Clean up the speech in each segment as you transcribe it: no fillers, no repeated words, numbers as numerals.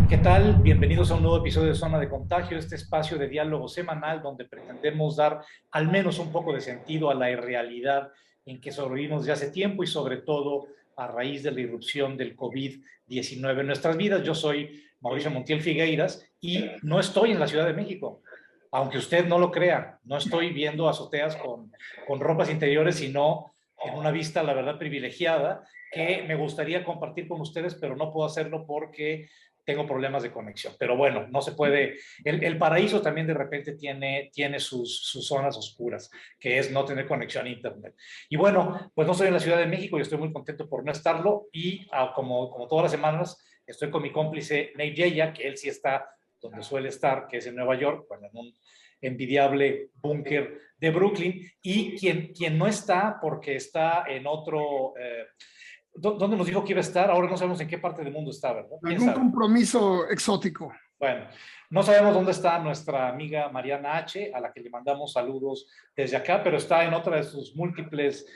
¿Qué tal? Bienvenidos a un nuevo episodio de Zona de Contagio, este espacio de diálogo semanal donde pretendemos dar al menos un poco de sentido a la irrealidad en que sobrevivimos desde hace tiempo y sobre todo a raíz de la irrupción del COVID-19 en nuestras vidas. Yo soy Mauricio Montiel Figueiras y no estoy en la Ciudad de México. Aunque usted no lo crea, no estoy viendo azoteas con ropas interiores, sino en una vista, la verdad, privilegiada, que me gustaría compartir con ustedes, pero no puedo hacerlo porque tengo problemas de conexión. Pero bueno, no se puede. El paraíso también de repente tiene sus zonas oscuras, que es no tener conexión a Internet. Y bueno, pues no estoy en la Ciudad de México y estoy muy contento por no estarlo. Y como todas las semanas, estoy con mi cómplice Nate Yeya, que él sí está donde suele estar, que es en Nueva York, bueno, en un envidiable búnker de Brooklyn, y quien no está porque está en otro. ¿Dónde nos dijo que iba a estar? Ahora no sabemos en qué parte del mundo está, ¿verdad? ¿Quién Algún sabe? compromiso exótico. Bueno, no sabemos dónde está nuestra amiga Mariana H., a la que le mandamos saludos desde acá, pero está en otra de sus múltiples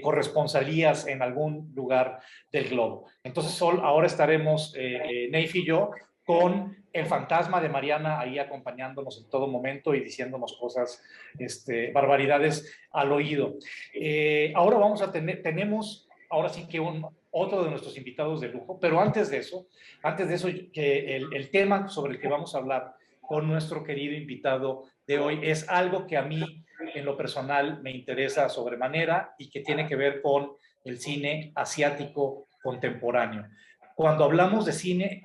corresponsalías en algún lugar del globo. Entonces, ahora estaremos, Neif y yo, con el fantasma de Mariana ahí acompañándonos en todo momento y diciéndonos cosas, barbaridades al oído. Ahora tenemos, ahora sí que otro de nuestros invitados de lujo, pero antes de eso, que el tema sobre el que vamos a hablar con nuestro querido invitado de hoy es algo que a mí, en lo personal, me interesa sobremanera y que tiene que ver con el cine asiático contemporáneo. Cuando hablo de cine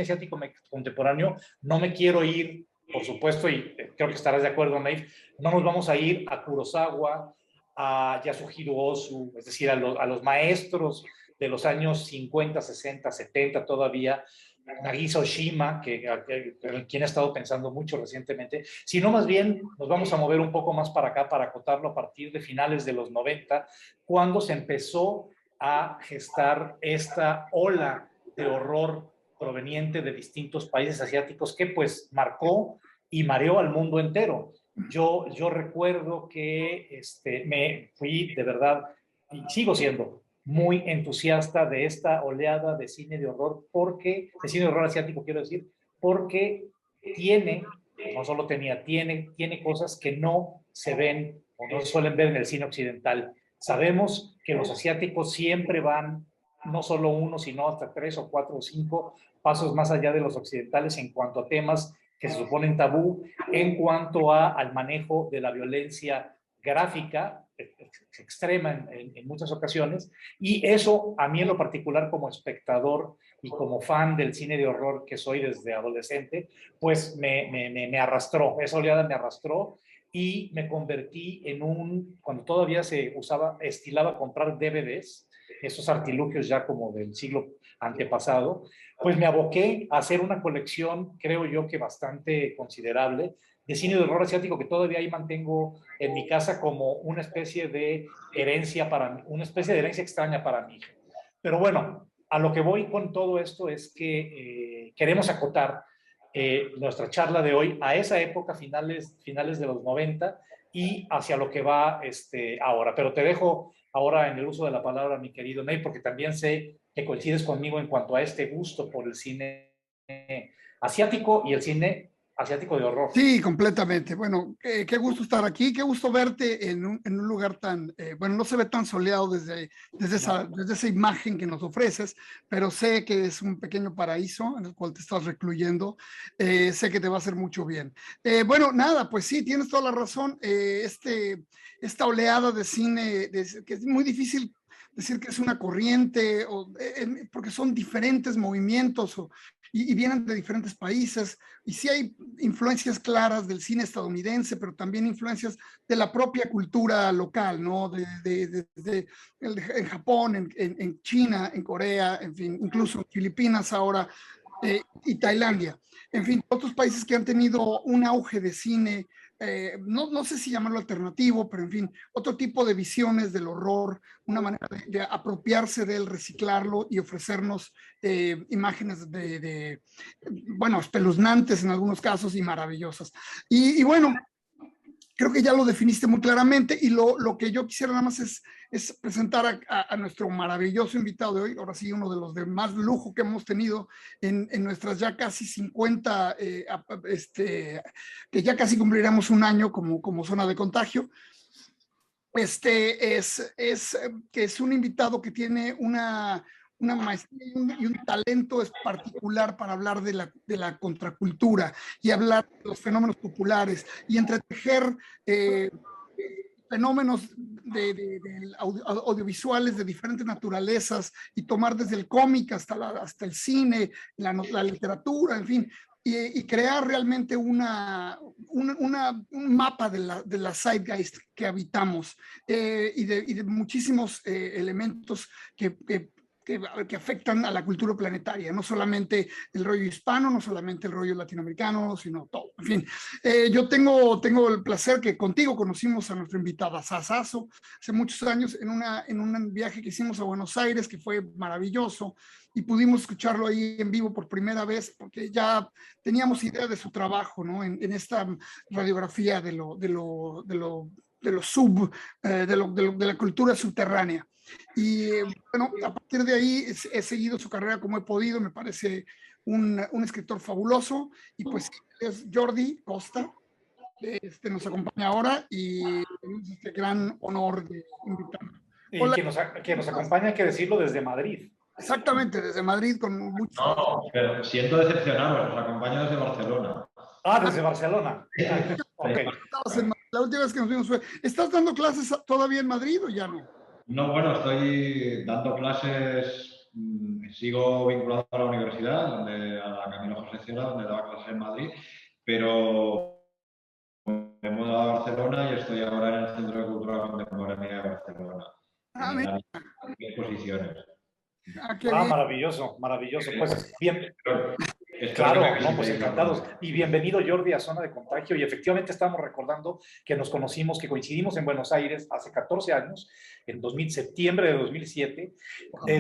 asiático contemporáneo, no me quiero ir, por supuesto, y creo que estarás de acuerdo, Nate, no nos vamos a ir a Kurosawa, a Yasuhiro Ozu, es decir, a los maestros de los años 50, 60, 70 todavía, Nagisa Oshima, quien he estado pensando mucho recientemente, sino más bien nos vamos a mover un poco más para acá para acotarlo a partir de finales de los 90, cuando se empezó a gestar esta ola de horror proveniente de distintos países asiáticos que pues marcó y mareó al mundo entero. Yo recuerdo que me fui de verdad, y sigo siendo muy entusiasta de esta oleada de cine de horror, de cine de horror asiático, quiero decir, porque no solo tiene cosas que no se ven o no se suelen ver en el cine occidental. Sabemos que los asiáticos siempre van no solo uno, sino hasta tres o cuatro o cinco pasos más allá de los occidentales en cuanto a temas que se suponen tabú, en cuanto al manejo de la violencia gráfica extrema en muchas ocasiones, y eso a mí en lo particular como espectador y como fan del cine de horror que soy desde adolescente, pues me arrastró, esa oleada me arrastró y me convertí cuando todavía estilaba comprar DVDs, esos artilugios ya como del siglo antepasado, pues me aboqué a hacer una colección, creo yo que bastante considerable, de cine de horror asiático que todavía ahí mantengo en mi casa como una especie de herencia extraña para mí. Pero bueno, a lo que voy con todo esto es que queremos acotar nuestra charla de hoy a esa época, finales de los 90 y hacia lo que va ahora. Pero te dejo ahora en el uso de la palabra, mi querido Ney, porque también sé que coincides conmigo en cuanto a este gusto por el cine asiático y el cine asiático de horror. Sí, completamente. Bueno, qué gusto estar aquí, qué gusto verte en un lugar tan, bueno, no se ve tan soleado No. desde esa imagen que nos ofreces, pero sé que es un pequeño paraíso en el cual te estás recluyendo. Sé que te va a hacer mucho bien. Bueno, nada, pues sí, tienes toda la razón. Esta oleada de cine, que es muy difícil decir que es una corriente, porque son diferentes movimientos y vienen de diferentes países, y sí hay influencias claras del cine estadounidense, pero también influencias de la propia cultura local, ¿no? En Japón, en China, en Corea, en fin, incluso en Filipinas ahora, y Tailandia. En fin, otros países que han tenido un auge de cine, no sé si llamarlo alternativo, pero en fin, otro tipo de visiones del horror, una manera de apropiarse de él, reciclarlo y ofrecernos imágenes bueno, espeluznantes en algunos casos y maravillosas. Y bueno, creo que ya lo definiste muy claramente y lo que yo quisiera nada más es presentar a nuestro maravilloso invitado de hoy, ahora sí, uno de los de más lujo que hemos tenido en nuestras ya casi 50, que ya casi cumpliremos un año como zona de contagio. Que es un invitado que tiene una maestría y un talento es particular para hablar de la contracultura y hablar de los fenómenos populares y entretejer fenómenos audiovisuales de diferentes naturalezas y tomar desde el cómic hasta el cine, la literatura, en fin, y crear realmente un mapa de la zeitgeist que habitamos y de muchísimos elementos que afectan a la cultura planetaria, no solamente el rollo hispano, no solamente el rollo latinoamericano, sino todo. En fin, yo tengo el placer que contigo conocimos a nuestra invitada Sasazo hace muchos años en un viaje que hicimos a Buenos Aires, que fue maravilloso, y pudimos escucharlo ahí en vivo por primera vez, porque ya teníamos idea de su trabajo, ¿no? En esta radiografía de de la cultura subterránea. Y bueno, a partir de ahí he seguido su carrera como he podido, me parece un escritor fabuloso, y pues es Jordi Costa, nos acompaña ahora y tenemos este gran honor de invitarlo. Y Hola. que nos acompaña, hay que decirlo, desde Madrid. Exactamente, desde Madrid con mucho... No, pero siento decepcionaros, os acompaño desde Barcelona. Ah, desde Barcelona. Ah, ok. La última vez que nos vimos fue... ¿Estás dando clases todavía en Madrid o ya no? No, bueno, estoy dando clases, sigo vinculado a la universidad, a la Camilo José Cela, donde daba clases en Madrid, pero me he mudado a Barcelona y estoy ahora en el Centro de Cultura Contemporánea de Barcelona, en las exposiciones. Qué bien. Maravilloso, maravilloso. Pues bien. Espero Claro, que no, pues encantados. Y bienvenido, Jordi, a Zona de Contagio. Y efectivamente estamos recordando que nos conocimos, que coincidimos en Buenos Aires hace 14 años, en septiembre de 2007,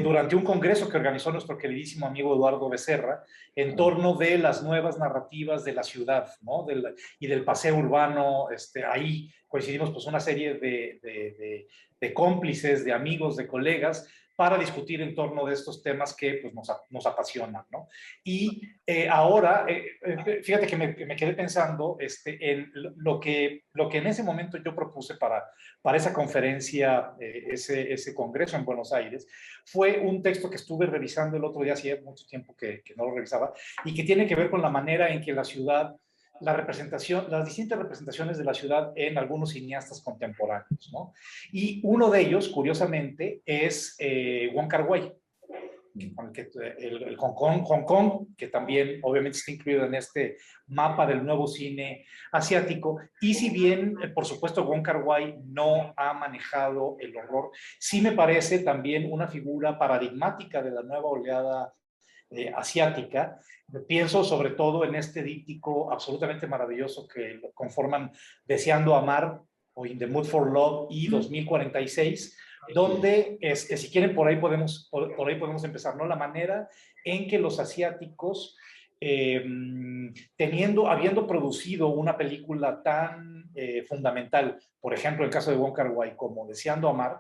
durante un congreso que organizó nuestro queridísimo amigo Eduardo Becerra, en torno de las nuevas narrativas de la ciudad, ¿no? Y del paseo urbano. Ahí coincidimos pues una serie de cómplices, de amigos, de colegas, para discutir en torno de estos temas que pues, nos apasionan, ¿no? Y ahora, fíjate que me quedé pensando en lo que en ese momento yo propuse para esa conferencia, ese congreso en Buenos Aires, fue un texto que estuve revisando el otro día, hacía mucho tiempo que no lo revisaba, y que tiene que ver con la manera en que la ciudad, las distintas representaciones de la ciudad en algunos cineastas contemporáneos, ¿no? Y uno de ellos, curiosamente, es Wong Kar-wai, el Hong Kong, que también obviamente está incluido en este mapa del nuevo cine asiático. Y si bien, por supuesto, Wong Kar-wai no ha manejado el horror, sí me parece también una figura paradigmática de la nueva oleada asiática. Pienso sobre todo en este díptico absolutamente maravilloso que conforman Deseando Amar o In the Mood for Love y 2046, donde si quieren por ahí podemos empezar, ¿no? La manera en que los asiáticos, habiendo producido una película tan fundamental, por ejemplo el caso de Wong Kar-wai como Deseando Amar,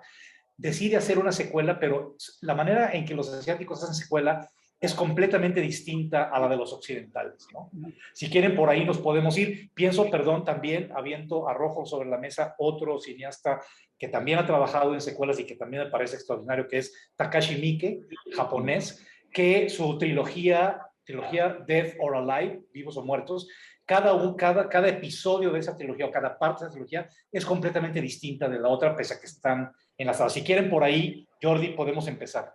decide hacer una secuela, pero la manera en que los asiáticos hacen secuela es completamente distinta a la de los occidentales, ¿no? Si quieren, por ahí nos podemos ir. Pienso, perdón, también arrojo sobre la mesa otro cineasta que también ha trabajado en secuelas y que también me parece extraordinario, que es Takashi Miike, japonés, que su trilogía Death or Alive, Vivos o Muertos, cada episodio de esa trilogía o cada parte de esa trilogía es completamente distinta de la otra, pese a que están enlazadas. Si quieren, por ahí, Jordi, podemos empezar.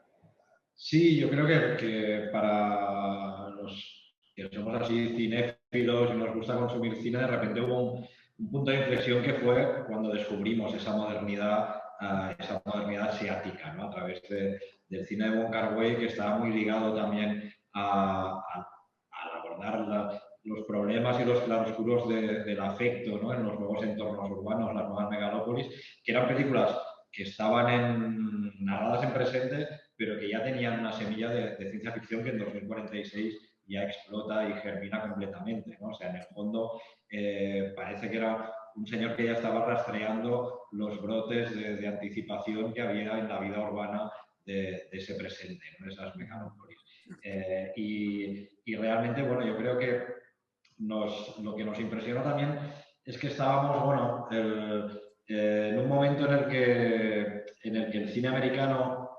Sí, yo creo que para los que somos así cinéfilos y nos gusta consumir cine, de repente hubo un punto de inflexión que fue cuando descubrimos esa modernidad asiática, ¿no? A través del cine de Wong Kar-wai, que estaba muy ligado también a abordar los problemas y los claroscuros del afecto, ¿no? En los nuevos entornos urbanos, las nuevas megalópolis, que eran películas que estaban narradas en presente, pero que ya tenían una semilla de ciencia ficción que en 2046 ya explota y germina completamente, ¿no? O sea, en el fondo parece que era un señor que ya estaba rastreando los brotes de anticipación que había en la vida urbana de ese presente, ¿no? De esas megalópolis. Y realmente, bueno, yo creo que lo que nos impresionó también es que estábamos, bueno, en un momento en el que el cine americano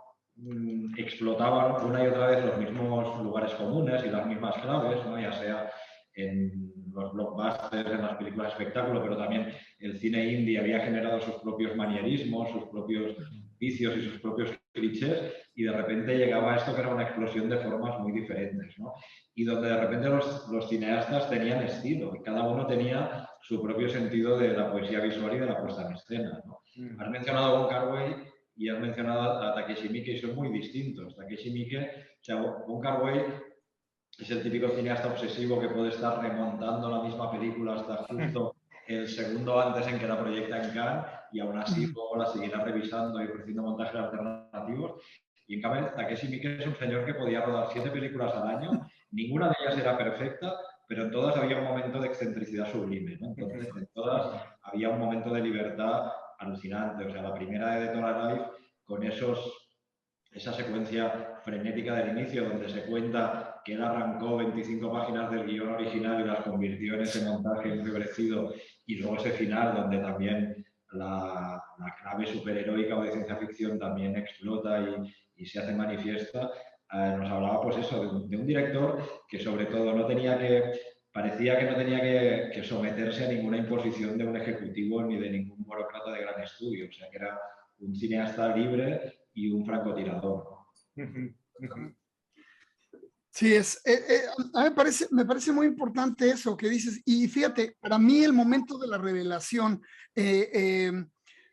explotaba una y otra vez los mismos lugares comunes y las mismas claves, ¿no? Ya sea en los blockbusters, en las películas de espectáculo, pero también el cine indie había generado sus propios manierismos, sus propios vicios y sus propios clichés, y de repente llegaba esto que era una explosión de formas muy diferentes, ¿no? Y donde de repente los cineastas tenían estilo y cada uno tenía su propio sentido de la poesía visual y de la puesta en escena, ¿no? Has mencionado a Wong Kar-wai y has mencionado a Takeshi Miike y son muy distintos. Takeshi Miike, o sea, Wong Kar-wai es el típico cineasta obsesivo que puede estar remontando la misma película hasta justo el segundo antes en que la proyecta en Cannes y aún así luego la seguirá revisando y ofreciendo montajes alternativos. Y en cambio, Takeshi Miike es un señor que podía rodar 7 películas al año, ninguna de ellas era perfecta, pero en todas había un momento de excentricidad sublime, ¿no? Entonces, en todas había un momento de libertad alucinante. O sea, la primera de Dead or Alive, con esa secuencia frenética del inicio, donde se cuenta que él arrancó 25 páginas del guión original y las convirtió en ese montaje enriquecido, y luego ese final, donde también la clave superheroica o de ciencia ficción también explota y se hace manifiesta, nos hablaba pues eso, de un director que sobre todo parecía que no tenía que someterse a ninguna imposición de un ejecutivo ni de ningún burócrata de gran estudio, o sea que era un cineasta libre y un francotirador, ¿no? Sí, a mí me parece muy importante eso que dices. Y fíjate, para mí el momento de la revelación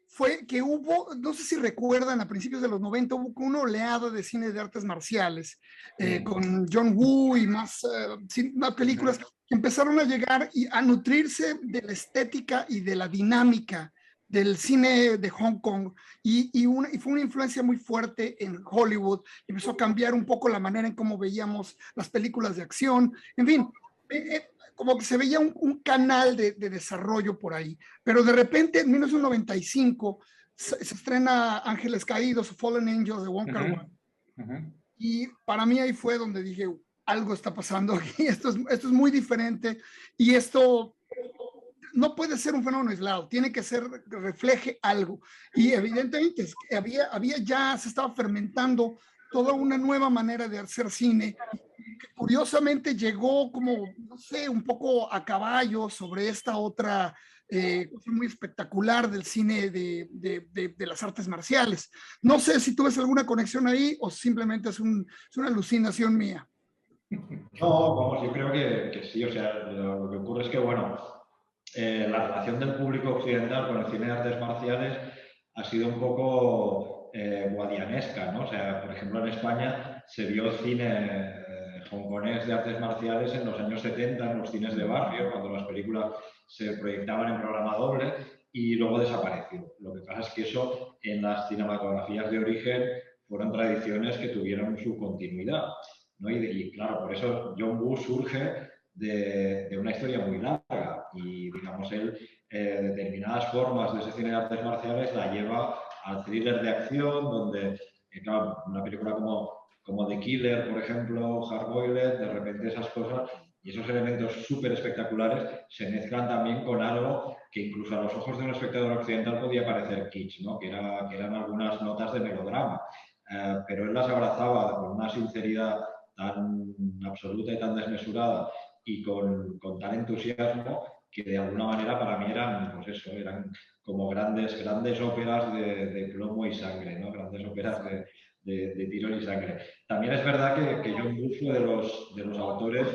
fue que hubo, no sé si recuerdan, a principios de los 90 hubo una oleada de cine de artes marciales con John Woo y más películas que empezaron a llegar y a nutrirse de la estética y de la dinámica del cine de Hong Kong y fue una influencia muy fuerte en Hollywood. Empezó a cambiar un poco la manera en cómo veíamos las películas de acción, en fin, como que se veía un canal de desarrollo por ahí, pero de repente en 1995 se estrena Ángeles Caídos, Fallen Angels de Wong Kar-wai, y para mí ahí fue donde dije, algo está pasando aquí, esto es muy diferente, y esto no puede ser un fenómeno aislado, tiene que refleje algo. Y evidentemente se estaba fermentando toda una nueva manera de hacer cine, que curiosamente llegó como, no sé, un poco a caballo sobre esta otra cosa muy espectacular del cine de las artes marciales. No sé si tú ves alguna conexión ahí o simplemente es una alucinación mía. No, vamos, yo creo que sí, o sea, lo que ocurre es que, bueno, la relación del público occidental con el cine de artes marciales ha sido un poco guadianesca, ¿no? O sea, por ejemplo, en España se vio cine hongkonés de artes marciales en los años 70, en los cines de barrio, cuando las películas se proyectaban en programa doble, y luego desapareció. Lo que pasa es que eso en las cinematografías de origen fueron tradiciones que tuvieron su continuidad, ¿no? Y claro, por eso John Woo surge de una historia muy larga y, digamos, él determinadas formas de ese cine de artes marciales la lleva al thriller de acción, donde, claro, una película como The Killer, por ejemplo, Hard Boiled, de repente esas cosas y esos elementos súper espectaculares se mezclan también con algo que incluso a los ojos de un espectador occidental podía parecer kitsch, ¿no? que eran algunas notas de melodrama. Pero él las abrazaba con una sinceridad tan absoluta y tan desmesurada y con tal entusiasmo que de alguna manera para mí eran, pues eso, eran como grandes óperas de plomo y sangre, ¿no? Grandes óperas de tiro y sangre. También es verdad que John Woo fue de los autores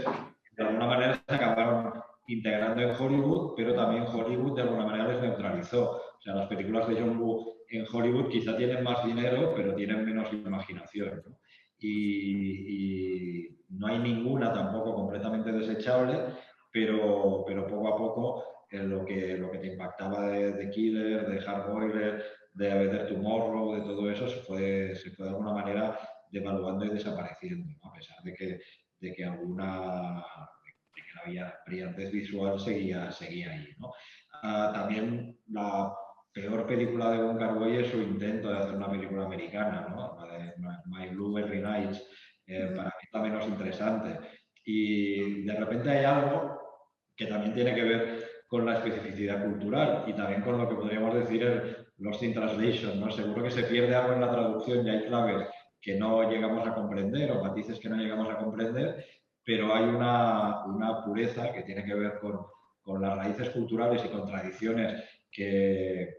que de alguna manera se acabaron integrando en Hollywood, pero también Hollywood de alguna manera les neutralizó. O sea, las películas de John Woo en Hollywood quizá tienen más dinero, pero tienen menos imaginación, ¿no? Y no hay ninguna tampoco completamente desechable, pero poco a poco lo que te impactaba de Killer, de Hard Boiled, de A Better Tomorrow, de todo eso, se fue de alguna manera devaluando y desapareciendo, ¿no? A pesar de que que la brillantez visual seguía ahí, ¿no? También la peor película de Wong Kar-wai es su intento de hacer una película americana, ¿no? La de My Blueberry Nights, para mí es la menos interesante. Y de repente hay algo que también tiene que ver con la especificidad cultural y también con lo que podríamos decir el Lost in Translation, ¿no? Seguro que se pierde algo en la traducción y hay claves que no llegamos a comprender o matices que no llegamos a comprender, pero hay una pureza que tiene que ver con las raíces culturales y con tradiciones que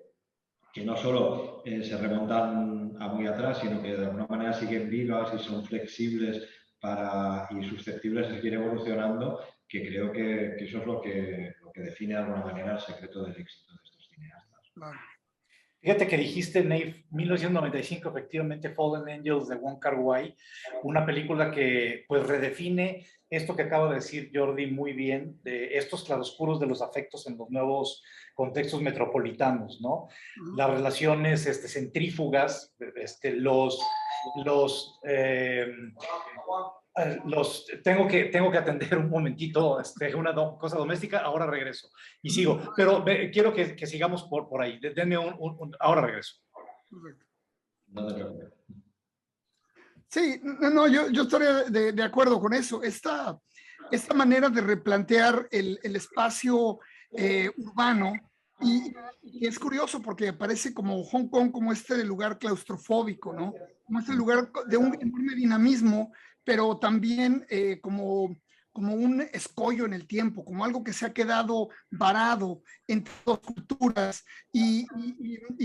no solo se remontan a muy atrás, sino que de alguna manera siguen vivas y son flexibles y susceptibles de seguir evolucionando, que creo que eso es lo que define de alguna manera el secreto del éxito de estos cineastas. Claro. Fíjate que dijiste, Nave, 1995, efectivamente, Fallen Angels de Wong Kar-wai, una película que pues redefine esto que acaba de decir Jordi muy bien, de estos claroscuros de los afectos en los nuevos contextos metropolitanos, ¿no? Las relaciones centrífugas, tengo que atender un momentito una cosa doméstica, ahora regreso y sigo, pero quiero que sigamos por ahí. Denme ahora regreso. No te preocupes. Sí, no, yo estaría de acuerdo con eso. Esta manera de replantear el espacio urbano, y es curioso porque aparece como Hong Kong como este lugar claustrofóbico, ¿no? Como este lugar de un enorme dinamismo, pero también como un escollo en el tiempo, como algo que se ha quedado varado en todas las culturas. Y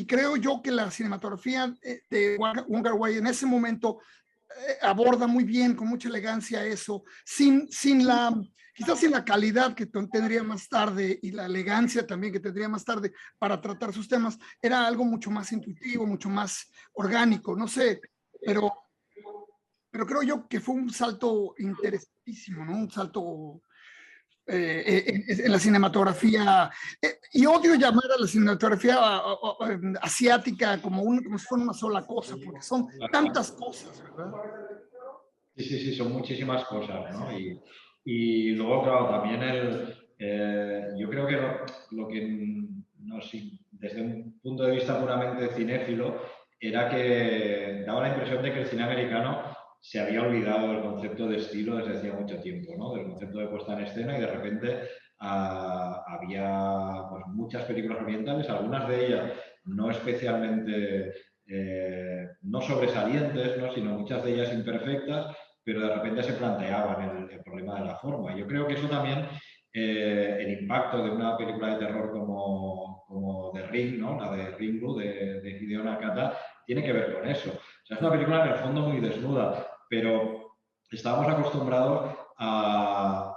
creo yo que la cinematografía de Wong Kar-wai en ese momento aborda muy bien, con mucha elegancia eso, quizás sin la calidad que tendría más tarde y la elegancia también que tendría más tarde para tratar sus temas. Era algo mucho más intuitivo, mucho más orgánico, no sé, pero creo yo que fue un salto interesantísimo, ¿no? Un salto en la cinematografía, y odio llamar a la cinematografía asiática como si fuera una sola cosa, porque son tantas cosas, ¿verdad? Sí, son muchísimas cosas, ¿no? Y luego, claro, también yo creo que lo que desde un punto de vista puramente cinéfilo era que daba la impresión de que el cine americano se había olvidado del concepto de estilo desde hacía mucho tiempo, ¿no? Del concepto de puesta en escena, y de repente había pues, muchas películas orientales, algunas de ellas no especialmente, no sobresalientes, ¿no? Sino muchas de ellas imperfectas, pero de repente se planteaban el problema de la forma. Yo creo que eso también, el impacto de una película de terror como The Ring, ¿no? La de Ringu, de Hideo Nakata, tiene que ver con eso. O sea, es una película en el fondo muy desnuda, pero estábamos acostumbrados a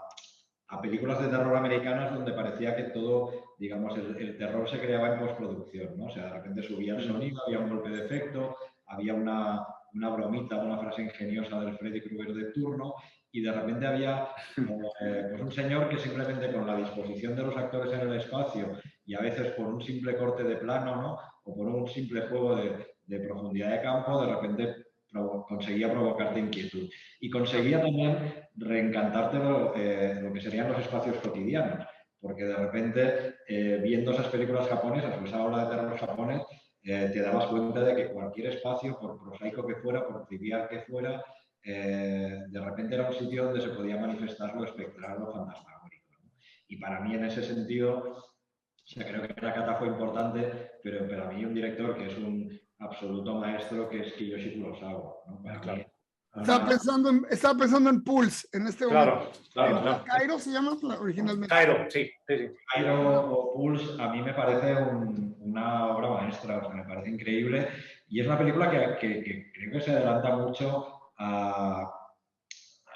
películas de terror americanas donde parecía que todo, digamos, el terror se creaba en postproducción, ¿no? O sea, de repente subía el sonido, había un golpe de efecto, había una bromita, una frase ingeniosa del Freddy Krueger de turno, y de repente había pues un señor que simplemente con la disposición de los actores en el espacio y a veces por un simple corte de plano, ¿no? O por un simple juego de profundidad de campo, de repente conseguía provocarte inquietud. Y conseguía también reencantarte lo que serían los espacios cotidianos, porque de repente, viendo esas películas japonesas o esa ola de terror japonés, te dabas cuenta de que cualquier espacio, por prosaico que fuera, por trivial que fuera, de repente era un sitio donde se podía manifestar lo espectral, lo fantasmagórico, ¿no? Y para mí, en ese sentido, o sea, creo que Nakata fue importante, pero para mí un director que es un absoluto maestro, que es Kiyoshi Kurosawa, ¿no? Para mí, Estaba pensando en Pulse en este momento. Claro. Cairo se llama originalmente. Cairo, sí. Cairo o Pulse a mí me parece una obra maestra, o sea, me parece increíble, y es una película que creo que se adelanta mucho a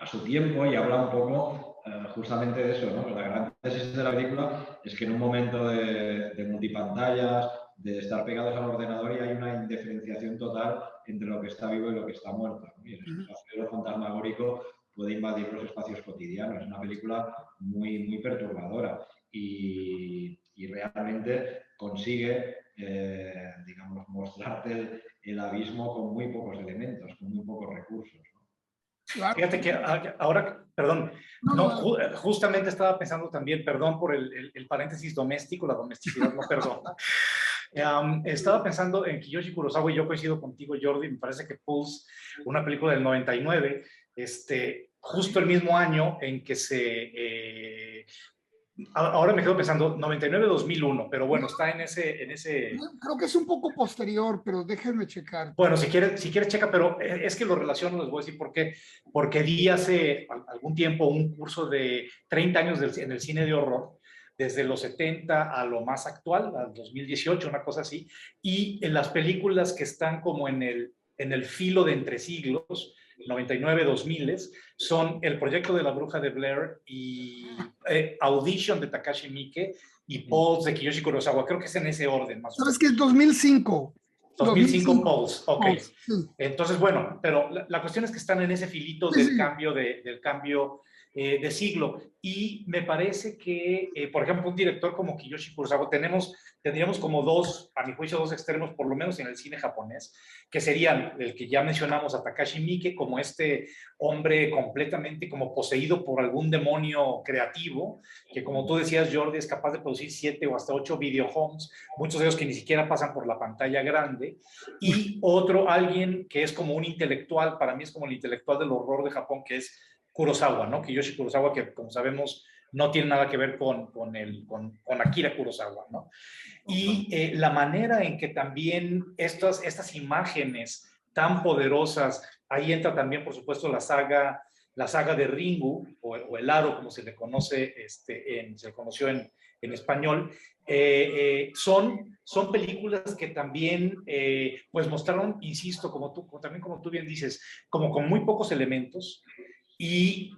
su tiempo y habla un poco justamente de eso, ¿no? La gran tesis de la película es que en un momento de multipantallas, de estar pegados al ordenador, y hay una indiferenciación total entre lo que está vivo y lo que está muerto, ¿no? Y el espacio fantasmagórico puede invadir los espacios cotidianos. Es una película muy perturbadora y realmente consigue, digamos, mostrarte el abismo con muy pocos elementos, con muy pocos recursos, ¿no? Claro. Fíjate que ahora, perdón, justamente estaba pensando también, perdón por el paréntesis doméstico, la domesticidad no perdona. Estaba pensando en Kiyoshi Kurosawa y yo coincido contigo, Jordi, me parece que Pulse, una película del 99, justo el mismo año en que ahora me quedo pensando, 99-2001, pero bueno, está en ese... Creo que es un poco posterior, pero déjenme checar. Bueno, si quieres checa, pero es que lo relaciono, les voy a decir por qué. Porque di hace algún tiempo un curso de 30 años en el cine de horror, desde los 70 a lo más actual, al 2018, una cosa así, y en las películas que están como en el filo de entre siglos, 99-2000, son El proyecto de la bruja de Blair y Audition de Takashi Miike y Pulse de Kiyoshi Kurosawa. Creo que es en ese orden, más o menos. ¿Sabes qué es 2005? 2005 Pulse, ok. Pulse, sí. Entonces, bueno, pero la cuestión es que están en ese filito del cambio de siglo. Y me parece que, por ejemplo, un director como Kiyoshi Kurosawa, tendríamos como a mi juicio, dos extremos, por lo menos en el cine japonés, que serían el que ya mencionamos a Takashi Miike, como este hombre completamente como poseído por algún demonio creativo, que como tú decías, Jordi, es capaz de producir 7 o hasta 8 videohomes, muchos de ellos que ni siquiera pasan por la pantalla grande, y alguien que es como un intelectual, para mí es como el intelectual del horror de Japón, que es Kurosawa, ¿no? Kiyoshi Kurosawa, que como sabemos no tiene nada que ver con Akira Kurosawa, ¿no? Y la manera en que también estas imágenes tan poderosas, ahí entra también, por supuesto, la saga de Ringu, o el Aro, como se le conoce, se le conoció en español, son películas que también pues mostraron, insisto, también como tú bien dices, como con muy pocos elementos, y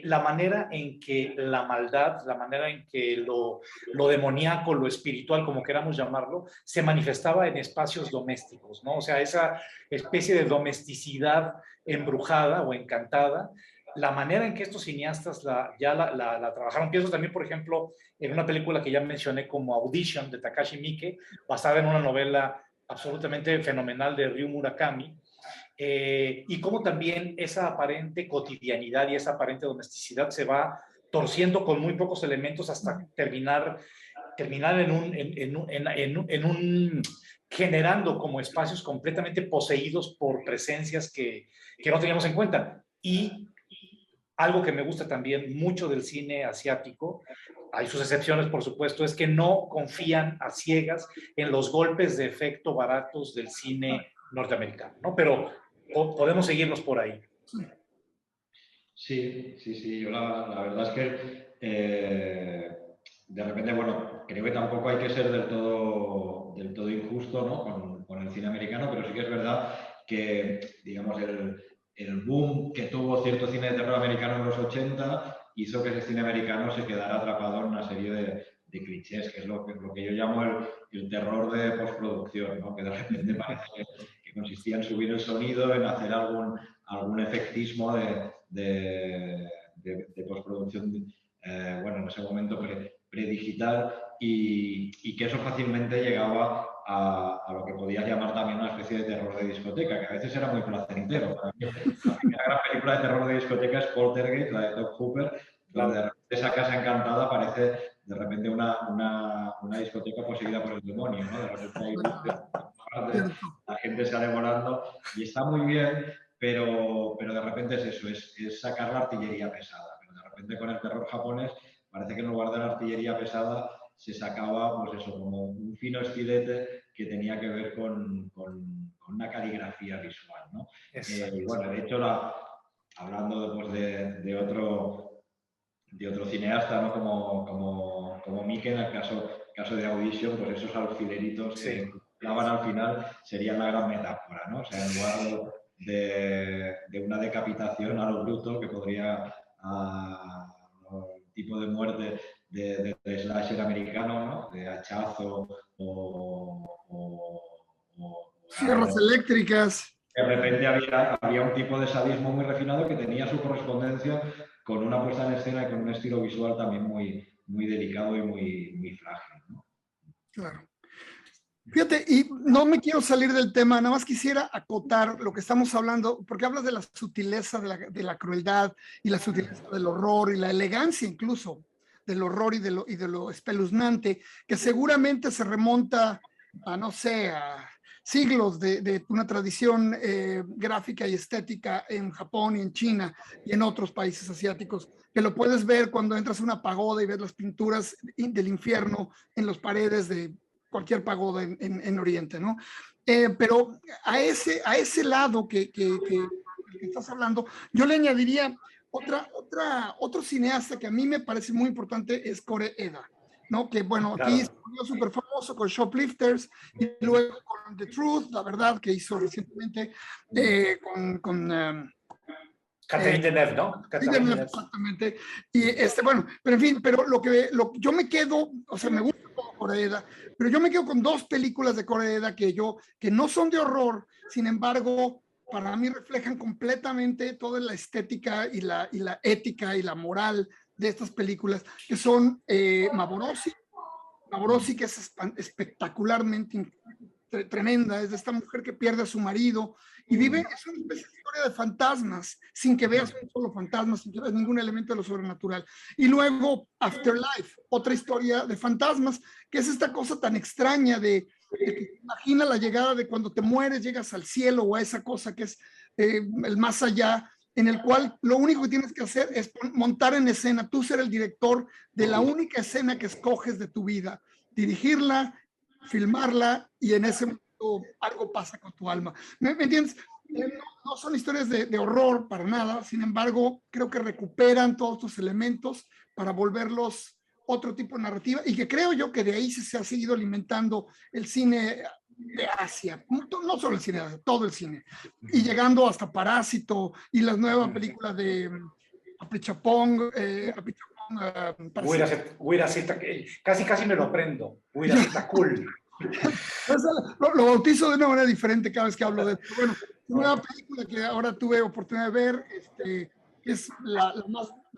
la manera en que la maldad, la manera en que lo demoníaco, lo espiritual, como queramos llamarlo, se manifestaba en espacios domésticos, ¿no? O sea, esa especie de domesticidad embrujada o encantada, la manera en que estos cineastas la trabajaron. Pienso también, por ejemplo, en una película que ya mencioné como Audition de Takashi Miike, basada en una novela absolutamente fenomenal de Ryu Murakami, y cómo también esa aparente cotidianidad y esa aparente domesticidad se va torciendo con muy pocos elementos hasta terminar generando como espacios completamente poseídos por presencias que no teníamos en cuenta. Y algo que me gusta también mucho del cine asiático, hay sus excepciones por supuesto, es que no confían a ciegas en los golpes de efecto baratos del cine norteamericano, ¿no? Pero podemos seguirnos por ahí. Sí. Yo la verdad es que de repente, bueno, creo que tampoco hay que ser del todo injusto, ¿no? con el cine americano, pero sí que es verdad que, digamos, el boom que tuvo cierto cine de terror americano en los 80 hizo que ese cine americano se quedara atrapado en una serie de clichés, que es lo que yo llamo el terror de postproducción, ¿no? Que de repente parece que consistía en subir el sonido, en hacer algún efectismo de postproducción, bueno, en ese momento predigital, y que eso fácilmente llegaba a lo que podías llamar también una especie de terror de discoteca, que a veces era muy placentero. Para mí, la primera gran película de terror de discoteca es Poltergeist, la de Tobe Hooper, donde de repente esa casa encantada parece de repente una discoteca poseída por el demonio, ¿no? De repente hay luces, la gente sale volando y está muy bien, pero de repente es eso, es sacar la artillería pesada. Pero de repente con el terror japonés parece que en lugar de la artillería pesada se sacaba, pues eso, como un fino estilete que tenía que ver con una caligrafía visual, ¿no? Y bueno, de hecho, hablando después de otro cineasta, ¿no? como Miike, en el caso de Audition, pues esos alfileritos que clavan al final serían la gran metáfora, ¿no? O sea, en lugar de una decapitación a lo bruto, que podría el tipo de muerte de slasher americano, ¿no? De hachazo o sierras eléctricas. De repente había un tipo de sadismo muy refinado que tenía su correspondencia con una puesta en escena y con un estilo visual también muy delicado y muy frágil, ¿no? Claro. Fíjate, y no me quiero salir del tema, nada más quisiera acotar lo que estamos hablando, porque hablas de la sutileza de la crueldad y la sutileza del horror y la elegancia incluso del horror y de lo espeluznante, que seguramente se remonta a, no sé, a siglos de una tradición gráfica y estética en Japón y en China y en otros países asiáticos, que lo puedes ver cuando entras a una pagoda y ves las pinturas del infierno en las paredes de cualquier pagoda en Oriente, ¿no? Pero a ese lado que estás hablando, yo le añadiría otro cineasta que a mí me parece muy importante es Koreeda, ¿no? Que bueno, aquí se volvió súper famoso con Shoplifters y luego con The Truth, la verdad, que hizo recientemente con Catherine Deneuve, ¿no? Catherine Deneuve. Exactamente. Y bueno, pero en fin, pero yo me quedo, o sea, me gusta todo Koreeda, pero yo me quedo con dos películas de Koreeda que no son de horror, sin embargo, para mí reflejan completamente toda la estética y la ética y la moral de estas películas, que son Maborosi, que es espectacularmente tremenda, es de esta mujer que pierde a su marido y vive, es una especie de historia de fantasmas, sin que veas un solo fantasma, sin que veas ningún elemento de lo sobrenatural. Y luego Afterlife, otra historia de fantasmas, que es esta cosa tan extraña de que imagina la llegada de cuando te mueres, llegas al cielo o a esa cosa que es el más allá, en el cual lo único que tienes que hacer es montar en escena, tú ser el director de la única escena que escoges de tu vida, dirigirla, filmarla y en ese momento algo pasa con tu alma. ¿Me entiendes? No son historias de horror para nada, sin embargo, creo que recuperan todos estos elementos para volverlos otro tipo de narrativa y que creo yo que de ahí se ha seguido alimentando el cine de Asia, no solo el cine de Asia, todo el cine, y llegando hasta Parásito y las nuevas películas de Apichatpong, casi me lo aprendo. Cool. Lo bautizo de una manera diferente cada vez que hablo de esto. Bueno, una película que ahora tuve oportunidad de ver, es la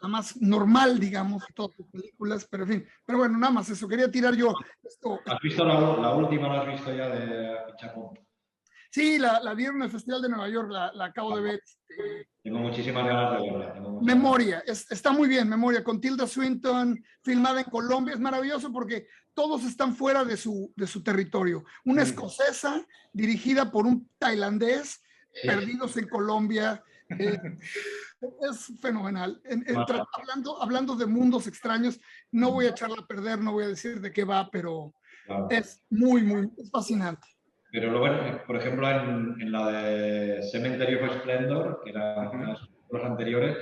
más normal, digamos, de todas las películas, pero en fin, pero bueno, nada más eso, quería tirar yo esto. ¿Has visto la última, no has visto ya de Chapón? Sí, la vieron en el Festival de Nueva York, la acabo de ver. Tengo muchísimas ganas de verla. Memoria, está muy bien, Memoria, con Tilda Swinton, filmada en Colombia, es maravilloso porque todos están fuera de su territorio. Una escocesa dirigida por un tailandés, perdidos en Colombia. Es fenomenal. Hablando de mundos extraños, no voy a echarla a perder, no voy a decir de qué va, pero es muy fascinante. Pero luego, por ejemplo, en la de Cemetery of Splendor, que era una de las anteriores,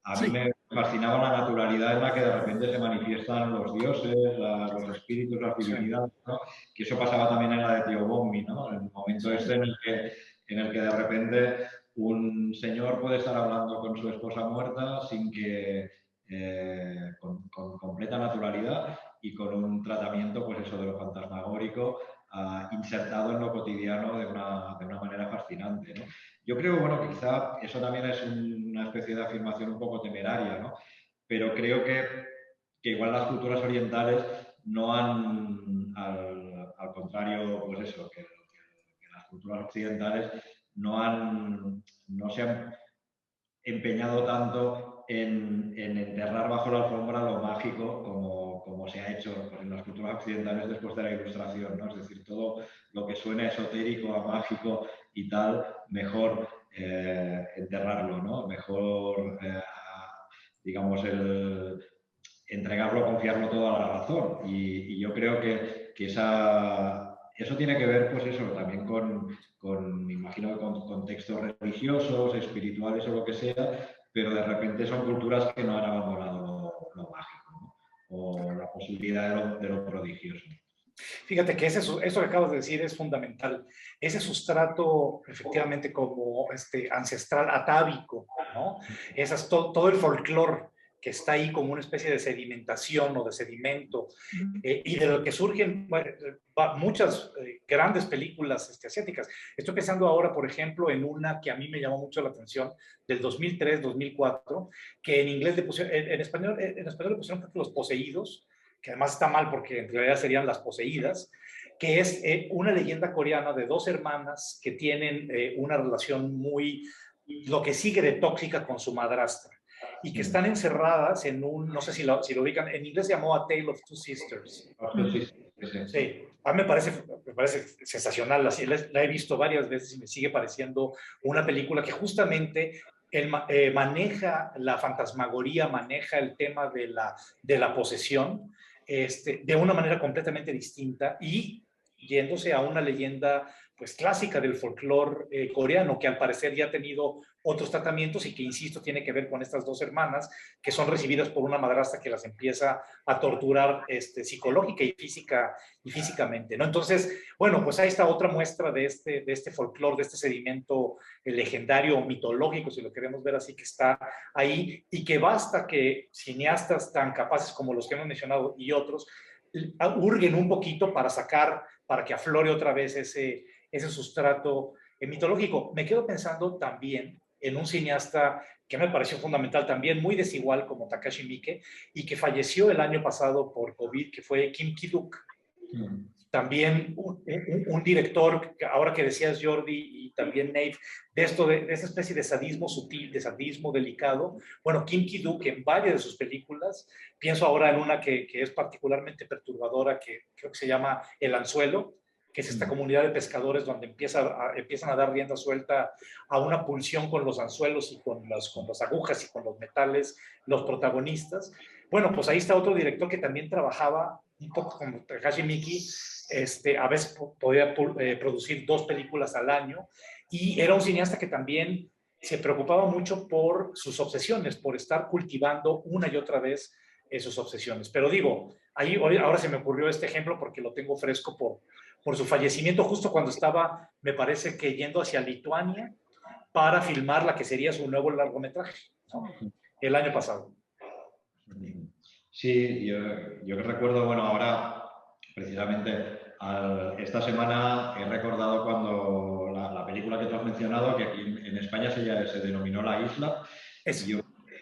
a mí me fascinaba la naturalidad en la que de repente se manifiestan los dioses, los espíritus, las divinidades, ¿no? Que eso pasaba también en la de Tío Bombi, ¿no? En el momento este en el que de repente un señor puede estar hablando con su esposa muerta sin que con completa naturalidad y con un tratamiento, pues eso, de lo fantasmagórico insertado en lo cotidiano de una manera fascinante, ¿no? Yo creo, bueno, que quizá eso también es una especie de afirmación un poco temeraria, ¿no? Pero creo que igual las culturas orientales no han, al contrario, pues eso, que las culturas occidentales no se han empeñado tanto en enterrar bajo la alfombra lo mágico como se ha hecho en las culturas occidentales después de la Ilustración, ¿no? Es decir, todo lo que suena esotérico, a mágico y tal, mejor enterrarlo, ¿no? Mejor, digamos, entregarlo, confiarlo todo a la razón. Y yo creo que eso tiene que ver, pues eso, también me imagino, con contextos religiosos, espirituales o lo que sea, pero de repente son culturas que no han abandonado lo mágico, ¿no? O la posibilidad de lo prodigioso. Fíjate que eso que acabas de decir es fundamental. Ese sustrato, efectivamente, como ancestral atávico, ¿no? Todo el folclore que está ahí como una especie de sedimentación o de sedimento, y de lo que surgen muchas grandes películas asiáticas. Estoy pensando ahora, por ejemplo, en una que a mí me llamó mucho la atención, del 2003-2004, que en inglés le pusieron, en español le pusieron Los Poseídos, que además está mal porque en realidad serían Las Poseídas, que es una leyenda coreana de dos hermanas que tienen una relación muy, lo que sigue de tóxica con su madrastra, y que están encerradas en un, no sé si lo ubican, en inglés se llamó A Tale of Two Sisters. Sí, a mí me parece sensacional, así la he visto varias veces y me sigue pareciendo una película que justamente maneja la fantasmagoría, maneja el tema de la posesión de una manera completamente distinta y yéndose a una leyenda pues clásica del folclore coreano, que al parecer ya ha tenido otros tratamientos y que, insisto, tiene que ver con estas dos hermanas que son recibidas por una madrastra que las empieza a torturar psicológica y físicamente, ¿no? Entonces, bueno, pues ahí está otra muestra de este folclore, de este sedimento legendario o mitológico, si lo queremos ver así, que está ahí y que basta que cineastas tan capaces como los que hemos mencionado y otros hurguen un poquito para que aflore otra vez ese sustrato mitológico. Me quedo pensando también en un cineasta que me pareció fundamental también, muy desigual como Takashi Miike, y que falleció el año pasado por COVID, que fue Kim Ki-duk. También un director, ahora que decías Jordi y también Nate, de esa especie de sadismo sutil, de sadismo delicado. Bueno, Kim Ki-duk en varias de sus películas, pienso ahora en una que es particularmente perturbadora, que creo que se llama El Anzuelo, que es esta comunidad de pescadores donde empiezan a dar rienda suelta a una pulsión con los anzuelos y con las agujas y con los metales, los protagonistas. Bueno, pues ahí está otro director que también trabajaba un poco como Takashi Miike, a veces podía producir 2 películas al año, y era un cineasta que también se preocupaba mucho por sus obsesiones, por estar cultivando una y otra vez sus obsesiones. Pero digo, ahora se me ocurrió este ejemplo porque lo tengo fresco por su fallecimiento justo cuando estaba, me parece que yendo hacia Lituania para filmar la que sería su nuevo largometraje, ¿no? El año pasado. Sí, yo recuerdo, bueno, ahora precisamente esta semana he recordado cuando la película que tú has mencionado, que aquí en España se denominó La Isla.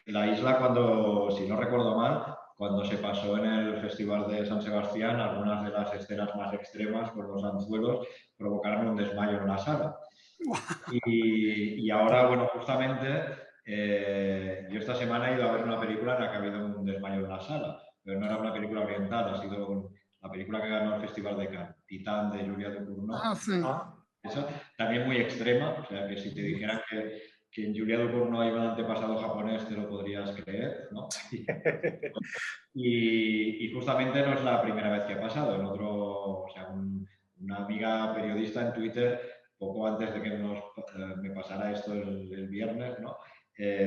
La Isla, cuando, si no recuerdo mal, cuando se pasó en el Festival de San Sebastián, algunas de las escenas más extremas con los anzuelos provocaron un desmayo en la sala. Y ahora, bueno, justamente yo esta semana he ido a ver una película en la que ha habido un desmayo en la sala, pero no era una película oriental, ha sido la película que ganó el Festival de Cannes, Titán, de Julia Ducournau. Ah, sí. Esa, también muy extrema, o sea que si te dijeran que en Julia Ducournau hay un antepasado japonés, te lo podrías creer, ¿no? Y justamente no es la primera vez que ha pasado. En otro, o sea, una amiga periodista en Twitter, poco antes de que me pasara esto el viernes, ¿no?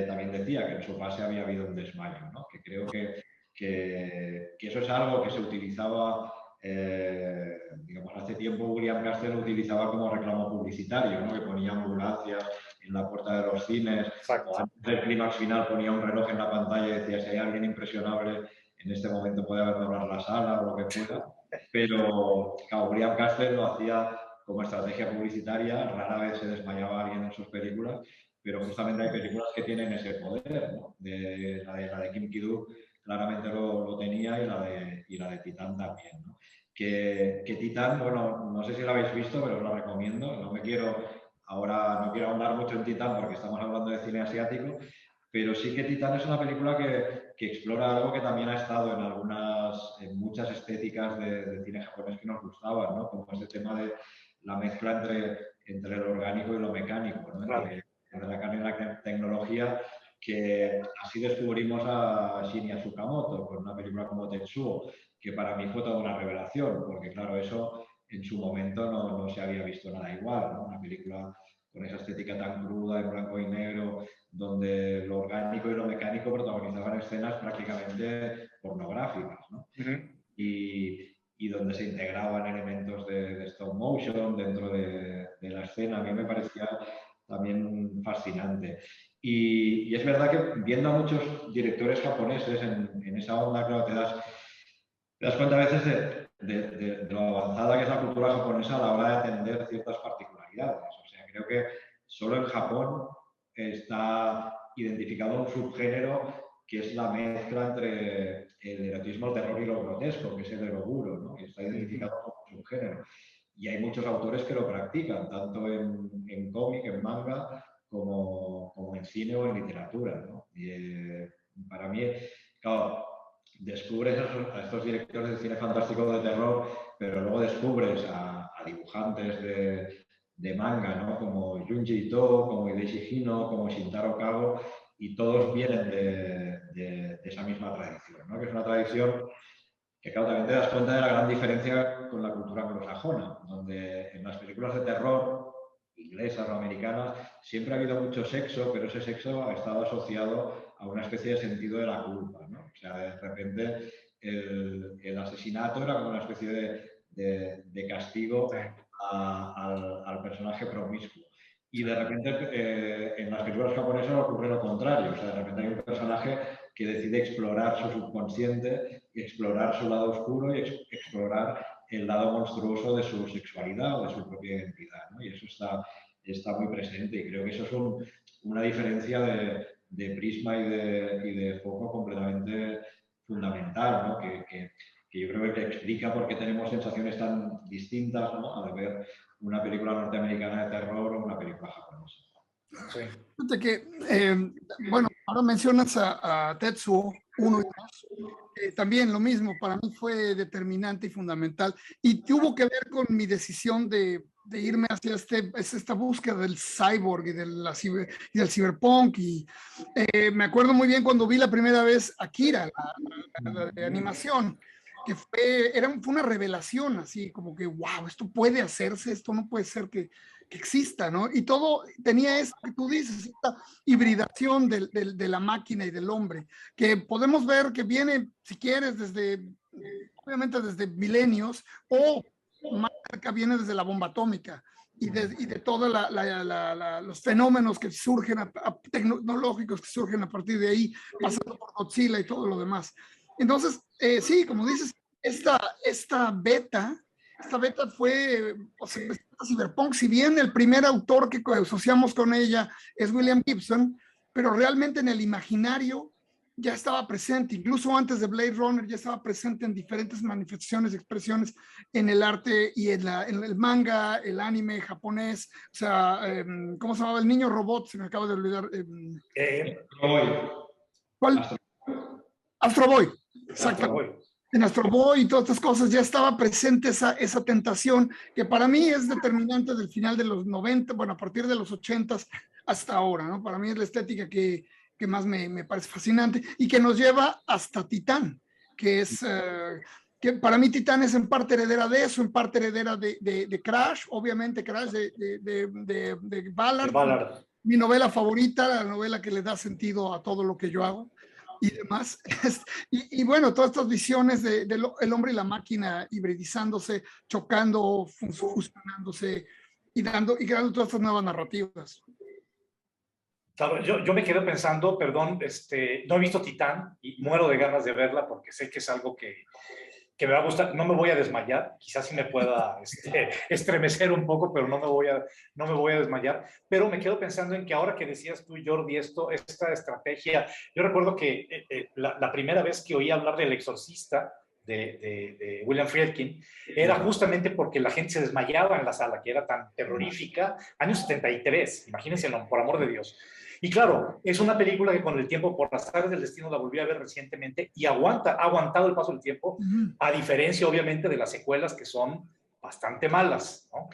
También decía que en su fase había habido un desmayo, ¿no? Que creo que eso es algo que se utilizaba, digamos, hace tiempo William Castle lo utilizaba como reclamo publicitario, ¿no? Que ponía ambulancias en la puerta de los cines. Exacto. O antes del clímax final ponía un reloj en la pantalla y decía, si hay alguien impresionable, en este momento puede abandonar la sala o lo que fuera. Pero William Castle lo hacía como estrategia publicitaria, rara vez se desmayaba alguien en sus películas, pero justamente hay películas que tienen ese poder, ¿no? La de Kim Ki-duk claramente lo tenía, y la de Titán también, ¿no? Que Titán, bueno, no sé si la habéis visto, pero os la recomiendo. No quiero ahondar mucho en Titán porque estamos hablando de cine asiático, pero sí que Titán es una película que explora algo que también ha estado en muchas estéticas de cine japonés que nos gustaban, ¿no? Como ese tema de la mezcla entre lo orgánico y lo mecánico, ¿no? Claro. Entre la carne y la tecnología, que así descubrimos a Shinya Tsukamoto con una película como Tetsuo, que para mí fue toda una revelación, porque claro, eso en su momento no se había visto nada igual, ¿no? Una película con esa estética tan cruda, en blanco y negro, donde lo orgánico y lo mecánico protagonizaban escenas prácticamente pornográficas, ¿no? Y donde se integraban elementos de stop motion dentro de la escena. A mí me parecía también fascinante. Y es verdad que viendo a muchos directores japoneses en esa onda, claro, te das cuenta a veces de lo avanzada que es la cultura japonesa a la hora de atender ciertas particularidades. O sea, creo que solo en Japón está identificado un subgénero que es la mezcla entre el erotismo, el terror y lo grotesco, que es el eroguro, ¿no? Que está identificado como subgénero. Y hay muchos autores que lo practican, tanto en cómic, en manga, como en cine o en literatura, ¿no? Y, para mí, claro, descubres a estos directores de cine fantástico de terror, pero luego descubres a dibujantes de manga, ¿no? Como Junji Ito, como Hideshi Hino, como Shintaro Kago, y todos vienen de esa misma tradición, ¿no? Que es una tradición que, claro, también te das cuenta de la gran diferencia con la cultura anglosajona, donde en las películas de terror, inglesas o americanas, siempre ha habido mucho sexo, pero ese sexo ha estado asociado a una especie de sentido de la culpa, ¿no? O sea, de repente el asesinato era como una especie de castigo al personaje promiscuo. Y de repente en las películas japonesas ocurre lo contrario. O sea, de repente hay un personaje que decide explorar su subconsciente, explorar su lado oscuro y explorar el lado monstruoso de su sexualidad o de su propia identidad, ¿no? Y eso está muy presente, y creo que eso es una diferencia de prisma y de foco completamente fundamental, ¿no? Que yo creo que explica por qué tenemos sensaciones tan distintas, ¿no? Al ver una película norteamericana de terror o una película japonesa. Sí. Fíjate que, bueno, ahora mencionas a Tetsuo 1 y 2. También lo mismo, para mí fue determinante y fundamental. Y tuvo que ver con mi decisión de irme hacia esta búsqueda del cyborg y, y del cyberpunk. Y me acuerdo muy bien cuando vi la primera vez Akira, la de animación, que fue una revelación, así como que, wow, esto puede hacerse, esto no puede ser que exista, ¿no? Y todo tenía eso que tú dices, esta hibridación de la máquina y del hombre, que podemos ver que viene, si quieres, obviamente desde milenios, o más cerca viene desde la bomba atómica y de todos los fenómenos que surgen, tecnológicos que surgen a partir de ahí, pasando por Godzilla y todo lo demás. Entonces, sí, como dices, esta beta fue, o sea, Cyberpunk, si bien el primer autor que asociamos con ella es William Gibson, pero realmente en el imaginario ya estaba presente, incluso antes de Blade Runner ya estaba presente en diferentes manifestaciones, expresiones en el arte y en el manga, el anime japonés, o sea, ¿cómo se llamaba? El niño robot, se me acaba de olvidar. ¿Cuál? Astro Boy, exacto. En Astro Boy y todas estas cosas ya estaba presente esa tentación que para mí es determinante del final de los 90, bueno, a partir de los 80 hasta ahora, ¿no? Para mí es la estética que más me parece fascinante y que nos lleva hasta Titán, que es, que para mí Titán es en parte heredera de eso, en parte heredera de Crash, obviamente Crash de Ballard, mi novela favorita, la novela que le da sentido a todo lo que yo hago y demás. Y bueno, todas estas visiones del hombre y la máquina hibridizándose, chocando, fusionándose y creando todas estas nuevas narrativas. Claro, yo me quedé pensando, perdón, no he visto Titán y muero de ganas de verla porque sé que es algo que me va a gustar. No me voy a desmayar, quizás sí me pueda estremecer un poco, pero no me voy a desmayar. Pero me quedo pensando en que ahora que decías tú, Jordi, esta estrategia, yo recuerdo que la primera vez que oí hablar del Exorcista de William Friedkin era justamente porque la gente se desmayaba en la sala, que era tan terrorífica, años 73, imagínense, por amor de Dios. Y claro, es una película que con el tiempo, por las azares del destino, la volví a ver recientemente y ha aguantado el paso del tiempo, a diferencia obviamente de las secuelas que son bastante malas, ¿no?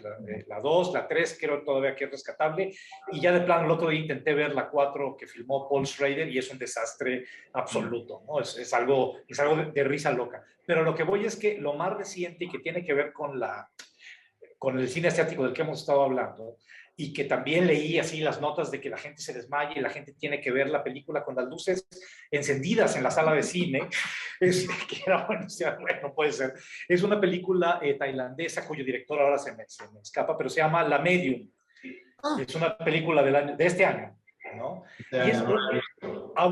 La 2, la 3 creo todavía que es rescatable, y ya de plano el otro día intenté ver la 4 que filmó Paul Schrader y es un desastre absoluto, ¿no? Es algo de risa loca. Pero lo que voy es que lo más reciente y que tiene que ver con el cine asiático del que hemos estado hablando, y que también leí así las notas de que la gente se desmaya y la gente tiene que ver la película con las luces encendidas en la sala de cine, que era bueno, o sea, bueno, puede ser. Es una película tailandesa cuyo director ahora se me escapa, pero se llama La Medium. Es una película de este año, ¿no?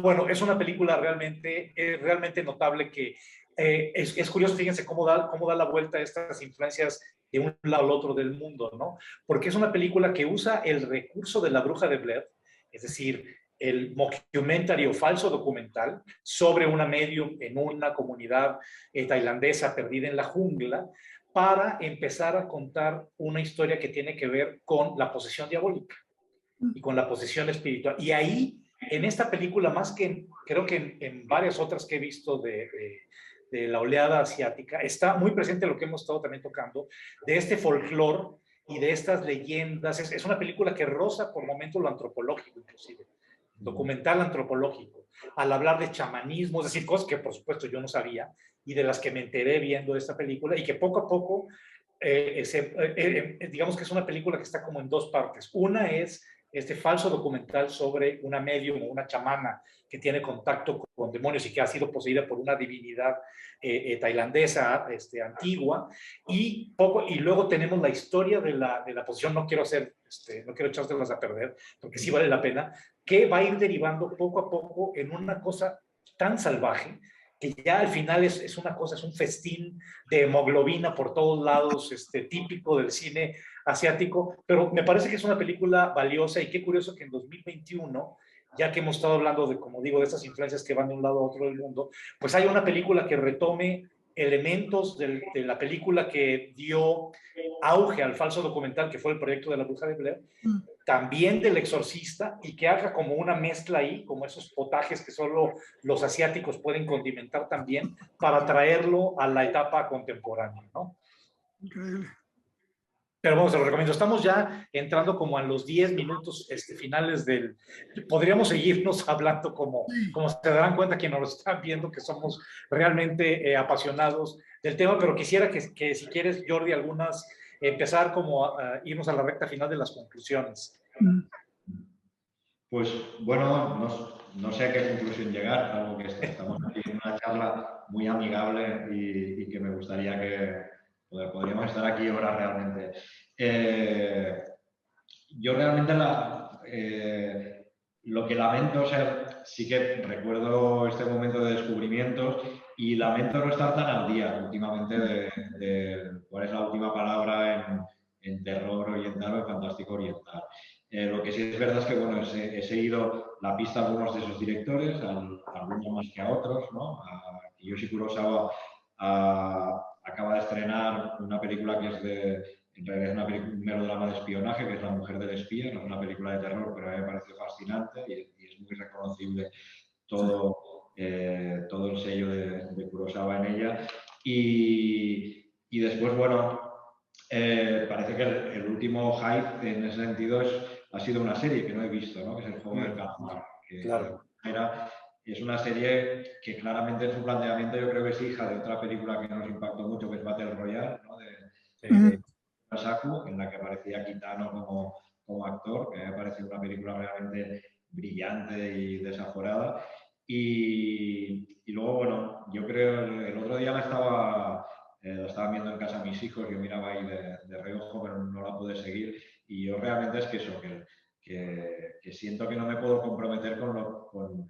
Bueno, es una película realmente notable que es curioso, fíjense cómo da la vuelta a estas influencias de un lado al otro del mundo, ¿no? Porque es una película que usa el recurso de La Bruja de Blair, es decir, el mockumentary o falso documental sobre una medium en una comunidad tailandesa perdida en la jungla, para empezar a contar una historia que tiene que ver con la posesión diabólica y con la posesión espiritual. Y ahí, en esta película, más que creo que en varias otras que he visto de la oleada asiática, está muy presente lo que hemos estado también tocando, de este folclore y de estas leyendas. Es una película que roza por momentos lo antropológico, inclusive, documental antropológico, al hablar de chamanismo, es decir, cosas que por supuesto yo no sabía y de las que me enteré viendo esta película y que poco a poco, digamos que es una película que está como en dos partes. Una es este falso documental sobre una medium o una chamana que tiene contacto con demonios y que ha sido poseída por una divinidad tailandesa antigua, y luego tenemos la historia de la posesión. No quiero echárselas a perder, porque sí vale la pena, que va a ir derivando poco a poco en una cosa tan salvaje que ya al final es una cosa, es un festín de hemoglobina por todos lados, típico del cine asiático, pero me parece que es una película valiosa. Y qué curioso que en 2021, ya que hemos estado hablando de, como digo, de estas influencias que van de un lado a otro del mundo, pues hay una película que retome elementos de la película que dio auge al falso documental, que fue el proyecto de la Bruja de Blair, también del Exorcista, y que haga como una mezcla ahí, como esos potajes que solo los asiáticos pueden condimentar también, para traerlo a la etapa contemporánea, ¿no? Increíble. Pero bueno, se lo recomiendo. Estamos ya entrando como a los 10 minutos finales del... Podríamos seguirnos hablando como se darán cuenta quienes nos están viendo, que somos realmente apasionados del tema, pero quisiera que si quieres, Jordi, empezar como a irnos a la recta final de las conclusiones. Pues bueno, no sé a qué conclusión llegar, algo que estamos aquí en una charla muy amigable y que me gustaría que podríamos estar aquí horas realmente. Yo realmente lo que lamento, o sea, sí que recuerdo este momento de descubrimientos y lamento no estar tan al día últimamente de cuál es la última palabra en terror oriental o en fantástico oriental. Lo que sí es verdad es que, bueno, he seguido la pista a algunos de esos directores, algunos más que a otros, ¿no? Kiyoshi Kurosawa acaba de estrenar una película que en realidad es un melodrama de espionaje, que es La mujer del espía. No es una película de terror, pero a mí me parece fascinante y es muy reconocible todo el sello de Kurosawa en ella. Y después, bueno, parece que el último hype en ese sentido ha sido una serie que no he visto, ¿no? Que es El juego del calamar. Claro. Es una serie que claramente en su planteamiento yo creo que es hija de otra película que nos impactó mucho, que es Battle Royale, ¿no? de Saku, en la que aparecía Kitano como actor, que me parece una película realmente brillante y desaforada. Y luego, bueno, yo creo el otro día lo estaban viendo en casa mis hijos, yo miraba ahí de reojo, pero no la pude seguir. Y yo realmente es que eso, que siento que no me puedo comprometer con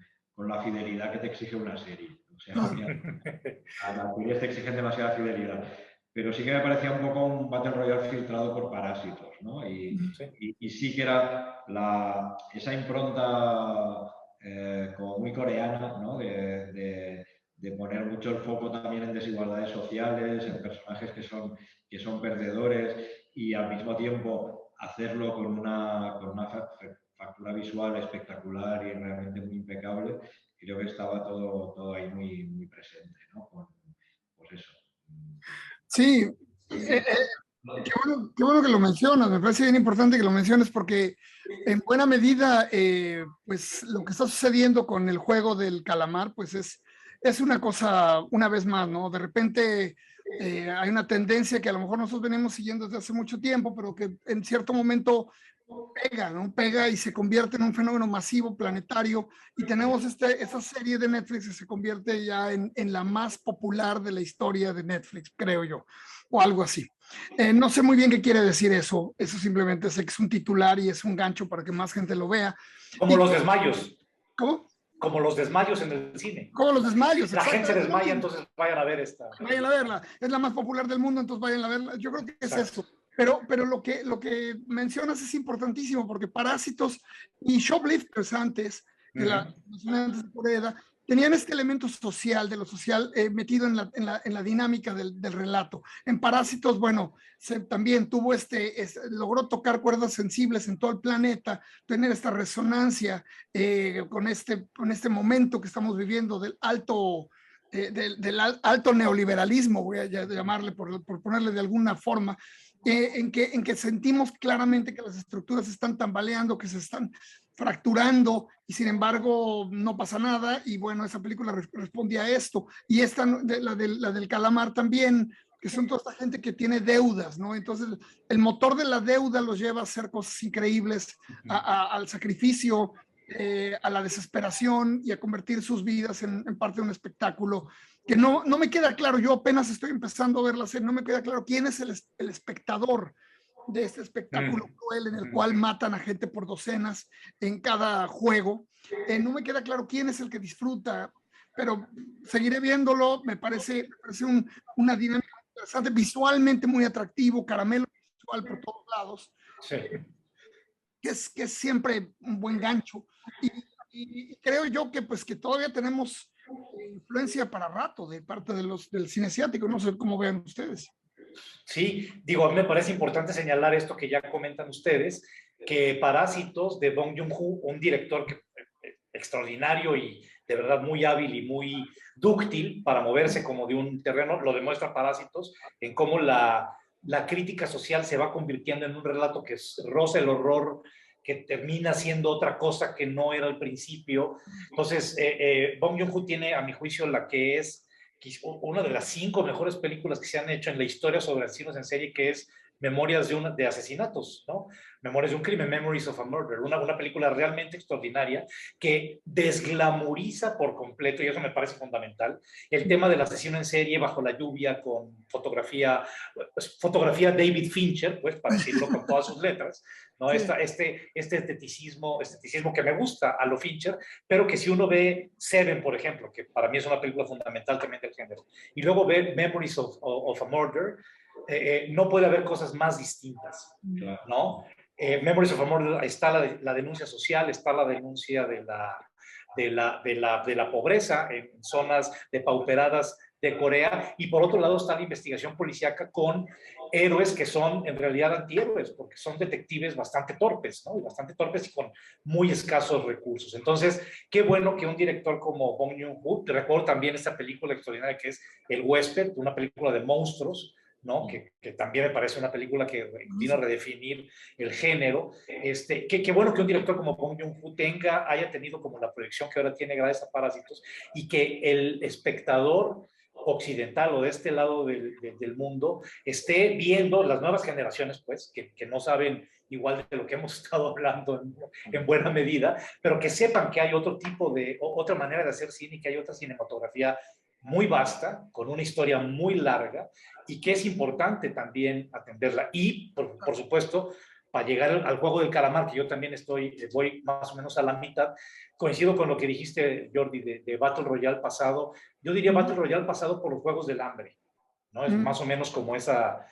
la fidelidad que te exige una serie. O sea, a las series te exigen demasiada fidelidad. Pero sí que me parecía un poco un Battle Royale filtrado por parásitos, ¿no? Y sí que era esa impronta como muy coreana, ¿no? De poner mucho el foco también en desigualdades sociales, en personajes que son perdedores, y al mismo tiempo hacerlo con una factura visual espectacular y realmente muy impecable. Creo que estaba todo ahí muy, muy presente, ¿no? Pues eso. Sí, qué bueno que lo mencionas. Me parece bien importante que lo menciones porque en buena medida, pues lo que está sucediendo con el juego del calamar, pues es una cosa, una vez más, ¿no? De repente hay una tendencia que a lo mejor nosotros venimos siguiendo desde hace mucho tiempo, pero que en cierto momento pega, ¿no? Pega y se convierte en un fenómeno masivo, planetario, y tenemos esta serie de Netflix que se convierte ya en la más popular de la historia de Netflix, creo yo, o algo así. No sé muy bien qué quiere decir eso simplemente sé que es un titular y es un gancho para que más gente lo vea. Como los desmayos. ¿Cómo? Como los desmayos en el cine. Como los desmayos. La gente se desmaya, entonces vayan a ver esta. Vayan a verla. Es la más popular del mundo, entonces vayan a verla. Yo creo que es eso. Pero lo que mencionas es importantísimo porque Parásitos y Shoplifters antes de los estudiantes de Corea, tenían este elemento social, de lo social, metido en la dinámica del relato. En Parásitos, bueno, también tuvo logró tocar cuerdas sensibles en todo el planeta, tener esta resonancia con este momento que estamos viviendo del alto neoliberalismo, voy a llamarle por ponerle de alguna forma, en que sentimos claramente que las estructuras se están tambaleando, que se están fracturando, y sin embargo no pasa nada. Y bueno, esa película responde a esto. Y esta, la del calamar también, que son toda esta gente que tiene deudas, ¿no? Entonces el motor de la deuda los lleva a hacer cosas increíbles, al sacrificio, a la desesperación, y a convertir sus vidas en parte de un espectáculo que no me queda claro. Yo apenas estoy empezando a ver la serie, no me queda claro quién es el espectador de este espectáculo cruel en el cual matan a gente por docenas en cada juego. No me queda claro quién es el que disfruta, pero seguiré viéndolo. Me parece una dinámica interesante, visualmente muy atractivo, caramelo visual por todos lados, Sí. que es siempre un buen gancho. Y creo yo que pues que todavía tenemos influencia para rato de parte del cine asiático. No sé cómo vean ustedes. Sí, digo, a mí me parece importante señalar esto que ya comentan ustedes, que Parásitos de Bong Joon-ho, un director extraordinario y de verdad muy hábil y muy dúctil para moverse como de un terreno, lo demuestra Parásitos, en cómo la crítica social se va convirtiendo en un relato que roza el horror, que termina siendo otra cosa que no era al principio. Entonces, Bong Joon-ho tiene, a mi juicio, la que es una de las 5 mejores películas que se han hecho en la historia sobre asesinos en serie, que es Memorias de asesinatos, ¿no? Memorias de un crimen, Memories of a Murder, una película realmente extraordinaria que desglamoriza por completo, y eso me parece fundamental, el tema del asesino en serie bajo la lluvia, con fotografía David Fincher, pues, para decirlo con todas sus letras, ¿no? Sí. Este esteticismo que me gusta a lo Fincher, pero que si uno ve Seven, por ejemplo, que para mí es una película fundamental también del género, y luego ve Memories of a Murder, no puede haber cosas más distintas, ¿no? Memories of a Murder, está la denuncia social, está la denuncia de la pobreza en zonas depauperadas de Corea, y por otro lado está la investigación policíaca con héroes que son en realidad antihéroes, porque son detectives bastante torpes, ¿no? Y bastante torpes y con muy escasos recursos. Entonces, qué bueno que un director como Bong Joon-ho, te recuerdo también esta película extraordinaria que es El Huésped, una película de monstruos, ¿no? Que también me parece una película que vino a redefinir el género. Qué bueno que un director como Bong Joon-ho haya tenido como la proyección que ahora tiene gracias a Parásitos, y que el espectador occidental o de este lado del mundo esté viendo, las nuevas generaciones, pues, que no saben igual de lo que hemos estado hablando en buena medida, pero que sepan que hay otra manera de hacer cine, y que hay otra cinematografía muy vasta, con una historia muy larga, y que es importante también atenderla. Y, por supuesto, para llegar al juego del calamar, que yo también voy más o menos a la mitad, coincido con lo que dijiste, Jordi, de Battle Royale pasado. Yo diría Battle Royale pasado por los Juegos del Hambre, ¿no? Es más o menos como esa,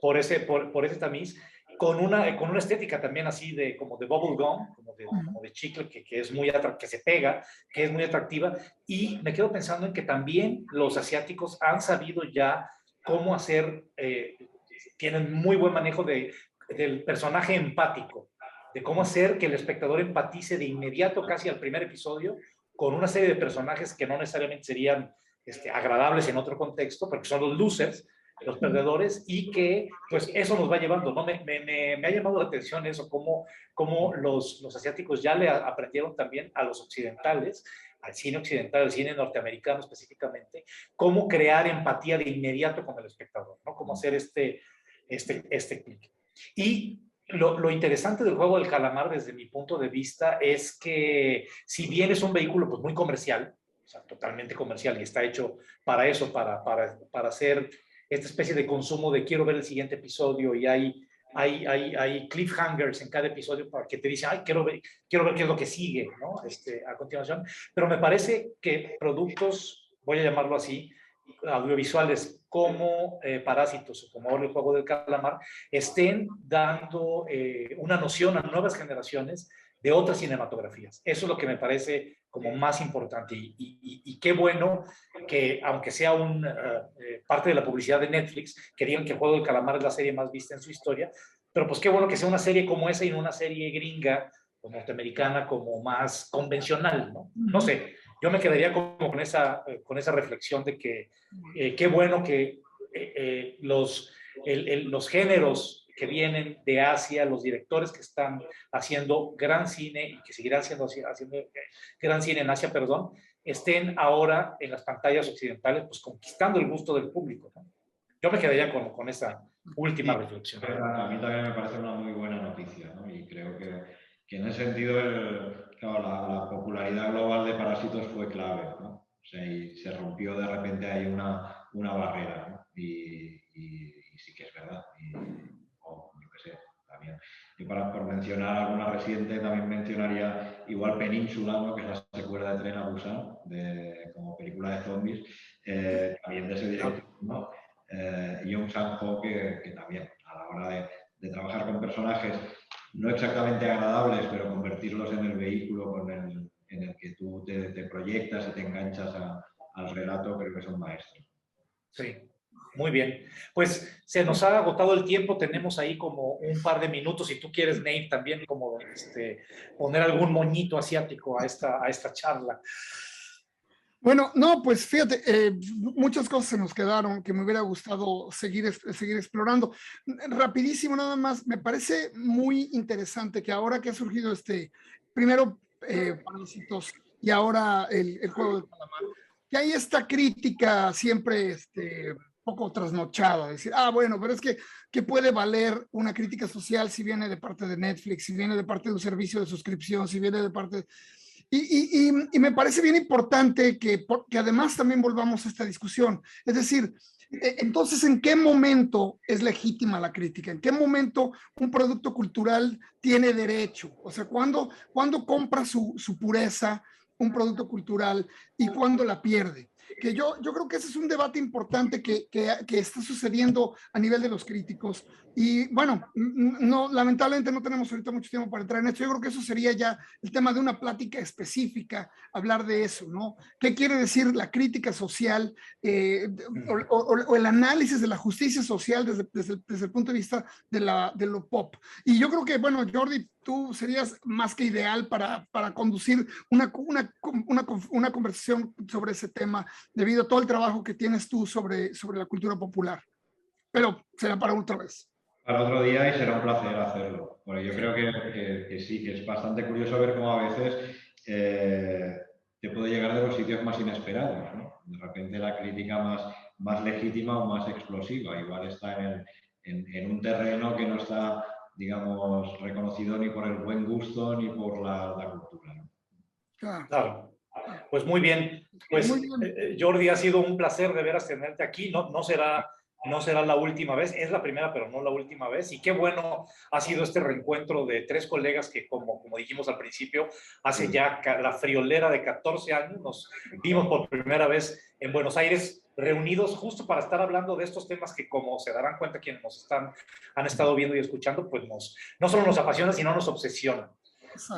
por ese tamiz, con una estética también así como de bubble gum, como de chicle, que es muy que se pega, que es muy atractiva. Y me quedo pensando en que también los asiáticos han sabido ya cómo hacer, tienen muy buen manejo del personaje empático, de cómo hacer que el espectador empatice de inmediato, casi al primer episodio, con una serie de personajes que no necesariamente serían agradables en otro contexto, porque son los losers, los perdedores, y que pues eso nos va llevando, ¿no? Me ha llamado la atención eso, cómo los asiáticos ya le aprendieron también a los occidentales, al cine occidental, al cine norteamericano específicamente, cómo crear empatía de inmediato con el espectador, ¿no? Cómo hacer este clic. Y lo interesante del juego del calamar, desde mi punto de vista, es que si bien es un vehículo pues muy comercial, o sea, totalmente comercial, y está hecho para eso, para hacer esta especie de consumo de quiero ver el siguiente episodio, y hay cliffhangers en cada episodio para que te dicen, ay, quiero ver qué es lo que sigue, ¿no? A continuación. Pero me parece que productos, voy a llamarlo así, audiovisuales como Parásitos o como El Juego del Calamar, estén dando una noción a nuevas generaciones de otras cinematografías. Eso es lo que me parece como más importante. Y qué bueno que, aunque sea parte de la publicidad de Netflix, que digan que Juego del Calamar es la serie más vista en su historia, pero pues qué bueno que sea una serie como esa y no una serie gringa o norteamericana como más convencional, ¿no? No sé, yo me quedaría como con esa reflexión de que qué bueno que los géneros que vienen de Asia, los directores que están haciendo gran cine y que seguirán haciendo gran cine en Asia, perdón, estén ahora en las pantallas occidentales, pues conquistando el gusto del público, ¿no? Yo me quedaría con esa última reflexión. A mí también me parece una muy buena noticia, ¿no? Y creo que en ese sentido claro, la popularidad global de Parásitos fue clave, ¿no? O sea, y se rompió de repente ahí una barrera, ¿no? Y sí que es verdad. Yo qué sé, también. Y por mencionar alguna reciente, también mencionaría igual Península, ¿no? Que es la secuela de Tren a Busan, como película de zombies, también de ese director, ¿no? Young Sang-ho, que también a la hora de trabajar con personajes no exactamente agradables, pero convertirlos en el vehículo en el que tú te proyectas y te enganchas al relato, creo que es un maestro. Sí, muy bien. Pues se nos ha agotado el tiempo, tenemos ahí como un par de minutos, si tú quieres, Nate, también como poner algún moñito asiático a esta charla. Bueno, no, pues fíjate, muchas cosas se nos quedaron que me hubiera gustado seguir explorando. Rapidísimo, nada más, me parece muy interesante que ahora que ha surgido primero Parásitos y ahora el Juego del Calamar, que hay esta crítica siempre poco trasnochada, decir, bueno, pero es que puede valer una crítica social si viene de parte de Netflix, si viene de parte de un servicio de suscripción, si viene de parte... Y me parece bien importante que además también volvamos a esta discusión. Es decir, entonces, ¿en qué momento es legítima la crítica? ¿En qué momento un producto cultural tiene derecho? O sea, ¿cuándo compra su pureza un producto cultural y cuándo la pierde? Que yo creo que ese es un debate importante que está sucediendo a nivel de los críticos. Y bueno, lamentablemente no tenemos ahorita mucho tiempo para entrar en esto. Yo creo que eso sería ya el tema de una plática específica, hablar de eso, ¿no? ¿Qué quiere decir la crítica social o el análisis de la justicia social desde el punto de vista de lo pop? Y yo creo que, bueno, Jordi, tú serías más que ideal para conducir una conversación sobre ese tema, debido a todo el trabajo que tienes tú sobre la cultura popular. Pero será para otra vez. Para otro día y será un placer hacerlo. Bueno, yo creo que sí, que es bastante curioso ver cómo a veces te puede llegar de los sitios más inesperados, ¿no? De repente la crítica más legítima o más explosiva. Igual está en un terreno que no está, digamos, reconocido ni por el buen gusto ni por la cultura, ¿no? Claro. Pues muy bien. Pues muy bien. Jordi, ha sido un placer de veras tenerte aquí. No será la última vez, es la primera, pero no la última vez. Y qué bueno ha sido este reencuentro de tres colegas que, como dijimos al principio, hace ya la friolera de 14 años nos vimos por primera vez en Buenos Aires, reunidos justo para estar hablando de estos temas que, como se darán cuenta quienes han estado viendo y escuchando, pues no solo nos apasiona, sino nos obsesiona.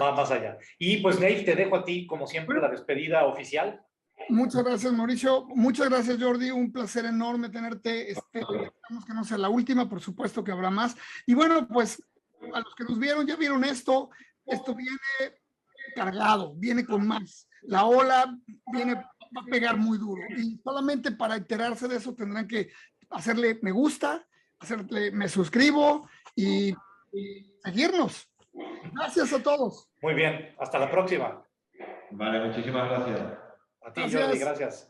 Va más allá. Y pues, Nate, te dejo a ti, como siempre, la despedida oficial. Muchas gracias, Mauricio. Muchas gracias, Jordi. Un placer enorme tenerte. Esperamos que no sea la última, por supuesto que habrá más. Y bueno, pues a los que nos vieron, ya vieron esto. Esto viene cargado, viene con más. La ola va a pegar muy duro. Y solamente para enterarse de eso tendrán que hacerle me gusta, hacerle me suscribo y seguirnos. Gracias a todos. Muy bien, hasta la próxima. Vale, muchísimas gracias. A ti, Jordi, gracias.